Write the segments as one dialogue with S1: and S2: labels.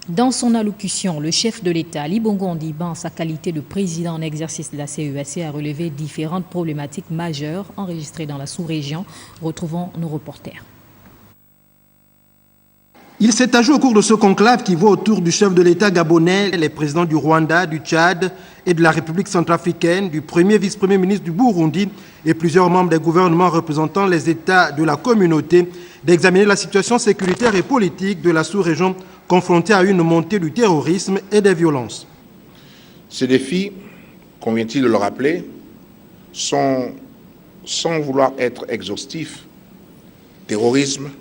S1: Dans son allocution, le chef de l'État, Ali Bongo Ondimba, en sa qualité de président en exercice de la CEAC, a relevé différentes problématiques majeures enregistrées dans la sous-région. Retrouvons nos reporters.
S2: Il s'est agi au cours de ce conclave qui voit autour du chef de l'État gabonais les présidents du Rwanda, du Tchad et de la République centrafricaine, du premier vice-premier ministre du Burundi et plusieurs membres des gouvernements représentant les États de la communauté d'examiner la situation sécuritaire et politique de la sous-région confrontée à une montée du terrorisme et des violences.
S3: Ces défis, convient-il de le rappeler, sont, sans vouloir être exhaustifs, terrorisme,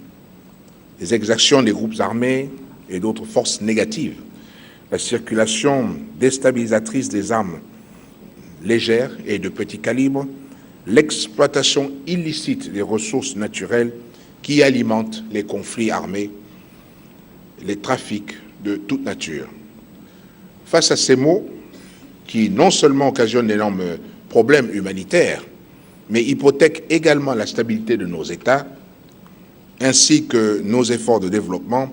S3: les exactions des groupes armés et d'autres forces négatives, la circulation déstabilisatrice des armes légères et de petit calibre, l'exploitation illicite des ressources naturelles qui alimentent les conflits armés, les trafics de toute nature. Face à ces maux, qui non seulement occasionnent d'énormes problèmes humanitaires, mais hypothèquent également la stabilité de nos États, ainsi que nos efforts de développement,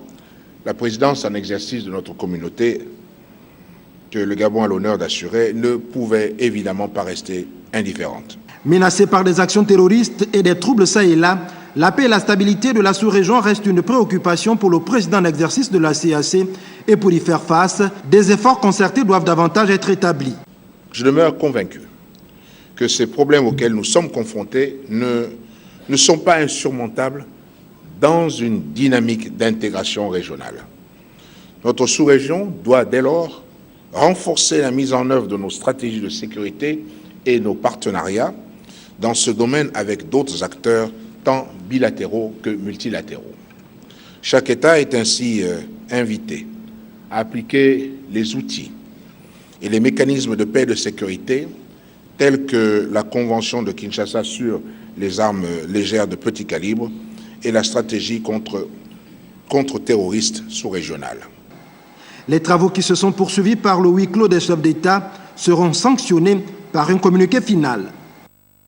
S3: la présidence en exercice de notre communauté, que le Gabon a l'honneur d'assurer, ne pouvait évidemment pas rester indifférente.
S2: Menacée par des actions terroristes et des troubles ça et là, la paix et la stabilité de la sous-région restent une préoccupation pour le président en exercice de la CEAC et pour y faire face, des efforts concertés doivent davantage être établis.
S3: Je demeure convaincu que ces problèmes auxquels nous sommes confrontés ne sont pas insurmontables dans une dynamique d'intégration régionale. Notre sous-région doit dès lors renforcer la mise en œuvre de nos stratégies de sécurité et nos partenariats dans ce domaine avec d'autres acteurs tant bilatéraux que multilatéraux. Chaque État est ainsi invité à appliquer les outils et les mécanismes de paix et de sécurité tels que la Convention de Kinshasa sur les armes légères de petit calibre et la stratégie contre-terroriste sous-régionale.
S2: Les travaux qui se sont poursuivis par le huis clos des chefs d'État seront sanctionnés par un communiqué final.